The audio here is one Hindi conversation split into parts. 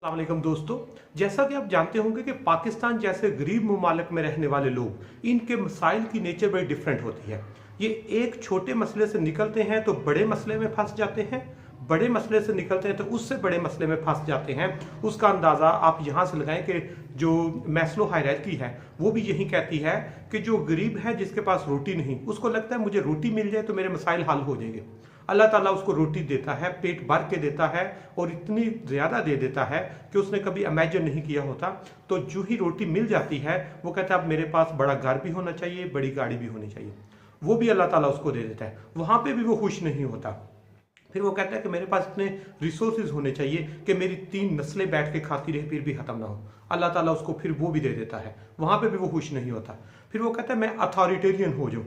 अस्सलाम वालेकुम दोस्तों, जैसा कि आप जानते होंगे कि पाकिस्तान जैसे गरीब ममालिक में रहने वाले लोग, इनके मसाइल की नेचर बड़ी डिफरेंट होती है। ये एक छोटे मसले से निकलते हैं तो बड़े मसले में फंस जाते हैं, बड़े मसले से निकलते हैं तो उससे बड़े मसले में फंस जाते हैं। उसका अंदाज़ा आप यहाँ से लगाएं कि जो मैस्लो हायरार्की है वो भी यही कहती है कि जो गरीब है, जिसके पास रोटी नहीं, उसको लगता है मुझे रोटी मिल जाए तो मेरे मसाइल हल हो जाएंगे। अल्लाह ताला उसको रोटी देता है, पेट भर के देता है और इतनी ज़्यादा दे देता है कि उसने कभी इमेजिन नहीं किया होता। तो जो ही रोटी मिल जाती है वो कहता है अब मेरे पास बड़ा घर भी होना चाहिए, बड़ी गाड़ी भी होनी चाहिए। वो भी अल्लाह ताला उसको दे देता है, वहाँ पे भी वो खुश नहीं होता। फिर वो कहता है कि मेरे पास इतने रिसोर्सेज होने चाहिए कि मेरी 3 नस्लें बैठ के खाती रहे फिर भी ख़त्म ना हो। अल्लाह ताला उसको फिर वो भी दे देता है, वहाँ पे भी वो खुश नहीं होता। फिर वो कहता है मैं अथॉरिटेरियन हो जाऊँ,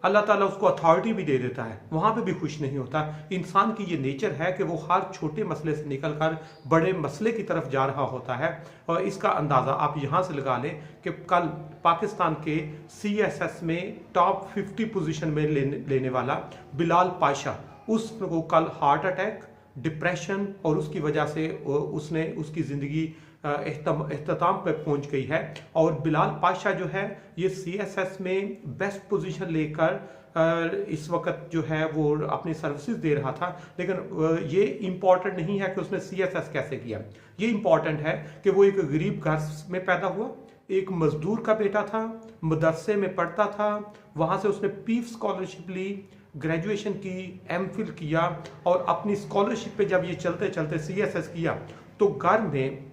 अल्लाह ताला उसको अथॉरिटी भी दे देता है, वहाँ पे भी खुश नहीं होता। इंसान की ये नेचर है कि वो हर छोटे मसले से निकलकर बड़े मसले की तरफ जा रहा होता है। और इसका अंदाज़ा आप यहाँ से लगा लें कि कल पाकिस्तान के CSS में टॉप 50 पोजीशन में लेने वाला बिलाल पाशा, उसको कल हार्ट अटैक, डिप्रेशन और उसकी वजह से उसने उसकी ज़िंदगी अख्ताम पर पहुंच गई है। और बिलाल पाशा जो है ये CSS में बेस्ट पोजीशन लेकर इस वक्त जो है वो अपनी सर्विसेज दे रहा था। लेकिन ये इम्पॉर्टेंट नहीं है कि उसने CSS कैसे किया, ये इम्पॉर्टेंट है कि वो एक गरीब घर में पैदा हुआ, एक मजदूर का बेटा था, मदरसे में पढ़ता था, वहाँ से उसने पीफ स्कॉलरशिप ली, ग्रेजुएशन की, MPhil किया और अपनी स्कॉलरशिप पे जब ये चलते चलते CSS किया तो घर में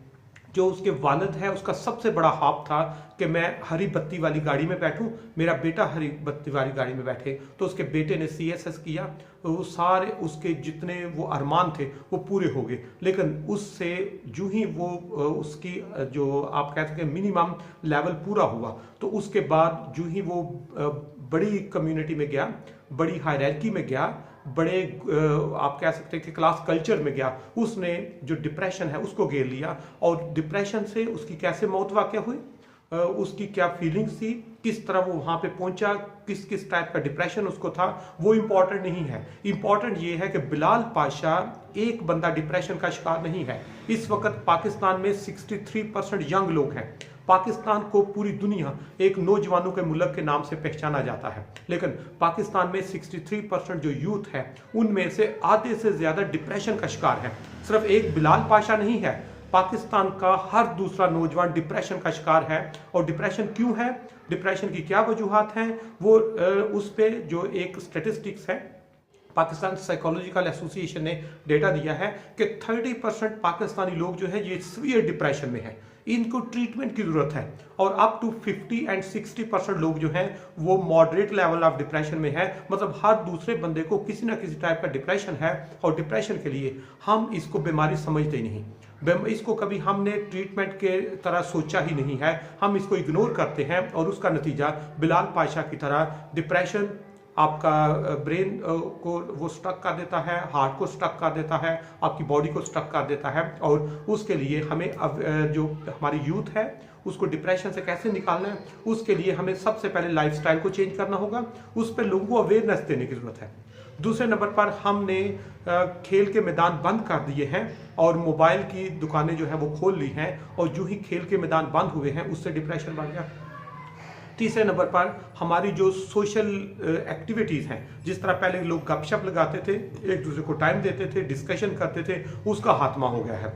जो उसके वालिद है उसका सबसे बड़ा ख्वाब था कि मैं हरी बत्ती वाली गाड़ी में बैठूं, मेरा बेटा हरी बत्ती वाली गाड़ी में बैठे। तो उसके बेटे ने CSS किया, तो वो सारे उसके जितने वो अरमान थे वो पूरे हो गए। लेकिन उससे जो ही वो उसकी जो आप कह सकते हैं मिनिमम लेवल पूरा हुआ तो उसके बाद जो ही वो बड़ी कम्युनिटी में गया, बड़ी हायरार्की में गया, बड़े आप कह सकते हैं कि क्लास कल्चर में गया, उसने जो डिप्रेशन है उसको घेर लिया। और डिप्रेशन से उसकी कैसे मौत वाक़या हुई, उसकी क्या फीलिंग्स थी, किस तरह वो वहाँ पे पहुंचा, किस किस टाइप का डिप्रेशन उसको था, वो इम्पॉर्टेंट नहीं है। इम्पॉर्टेंट ये है कि बिलाल पाशा एक बंदा डिप्रेशन का शिकार नहीं है। इस वक्त पाकिस्तान में 63% यंग लोग हैं। पाकिस्तान को पूरी दुनिया एक नौजवानों के मुल्क के नाम से पहचाना जाता है, लेकिन पाकिस्तान में 63% जो यूथ है उनमें से आधे से ज़्यादा डिप्रेशन का शिकार है। सिर्फ एक बिलाल पाशा नहीं है, पाकिस्तान का हर दूसरा नौजवान डिप्रेशन का शिकार है। और डिप्रेशन क्यों है, डिप्रेशन की क्या वजूहात हैं, वो उस पर जो एक स्टेटिस्टिक्स है, पाकिस्तान साइकोलॉजिकल एसोसिएशन ने डेटा दिया है कि 30% पाकिस्तानी लोग जो है ये सीवियर डिप्रेशन में है, इनको ट्रीटमेंट की जरूरत है। और अप टू 50 एंड 60% लोग जो हैं वो मॉडरेट लेवल ऑफ डिप्रेशन में है, मतलब हर दूसरे बंदे को किसी ना किसी टाइप का डिप्रेशन है। और डिप्रेशन के लिए हम इसको बीमारी समझते ही नहीं, इसको कभी हमने ट्रीटमेंट के तरह सोचा ही नहीं है, हम इसको इग्नोर करते हैं। और उसका नतीजा बिलाल पाशा की तरह डिप्रेशन आपका ब्रेन को वो स्टक कर देता है, हार्ट को स्टक कर देता है, आपकी बॉडी को स्टक कर देता है। और उसके लिए हमें जो हमारी यूथ है उसको डिप्रेशन से कैसे निकालना है, उसके लिए हमें सबसे पहले लाइफस्टाइल को चेंज करना होगा, उस पर लोगों को अवेयरनेस देने की ज़रूरत है। दूसरे नंबर पर हमने खेल के मैदान बंद कर दिए हैं और मोबाइल की दुकानें जो है वो खोल ली हैं, और जो ही खेल के मैदान बंद हुए हैं उससे डिप्रेशन बढ़ गया। तीसरे नंबर पर हमारी जो सोशल एक्टिविटीज़ हैं, जिस तरह पहले लोग गपशप लगाते थे, एक दूसरे को टाइम देते थे, डिस्कशन करते थे, उसका खात्मा हो गया है।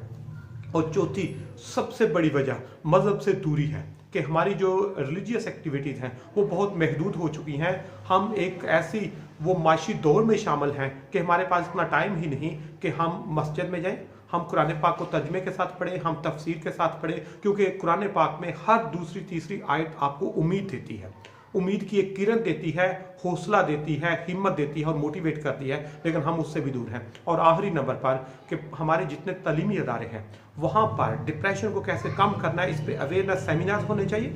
और चौथी सबसे बड़ी वजह मज़हब से दूरी है कि हमारी जो रिलीजियस एक्टिविटीज़ हैं वो बहुत महदूद हो चुकी हैं। हम एक ऐसी वो माशी दौर में शामिल हैं कि हमारे पास इतना टाइम ही नहीं कि हम मस्जिद में जाएं, हम कुरान पाक को तर्जमे के साथ पढ़ें, हम तफसीर के साथ पढ़ें, क्योंकि कुरान पाक में हर दूसरी तीसरी आयत आपको उम्मीद देती है, उम्मीद की एक किरण देती है, हौसला देती है, हिम्मत देती है और मोटिवेट करती है। लेकिन हम उससे भी दूर हैं। और आखिरी नंबर पर कि हमारे जितने तालीमी अदारे हैं वहाँ पर डिप्रेशन को कैसे कम करना है, इस पर अवेयरनेस सेमिनार्स होने चाहिए,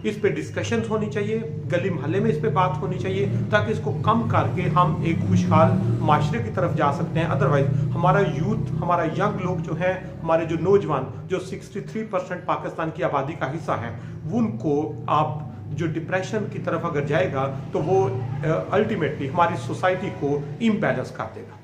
इस पे डिस्कशंस होनी चाहिए, गली मोहल्ले में इस पे बात होनी चाहिए, ताकि इसको कम करके हम एक खुशहाल माशरे की तरफ जा सकते हैं। अदरवाइज हमारा यूथ, हमारा यंग लोग जो हैं, हमारे जो नौजवान जो 63% पाकिस्तान की आबादी का हिस्सा है, उनको आप जो डिप्रेशन की तरफ अगर जाएगा तो वो अल्टीमेटली हमारी सोसाइटी को इम्बैलेंस कर देगा।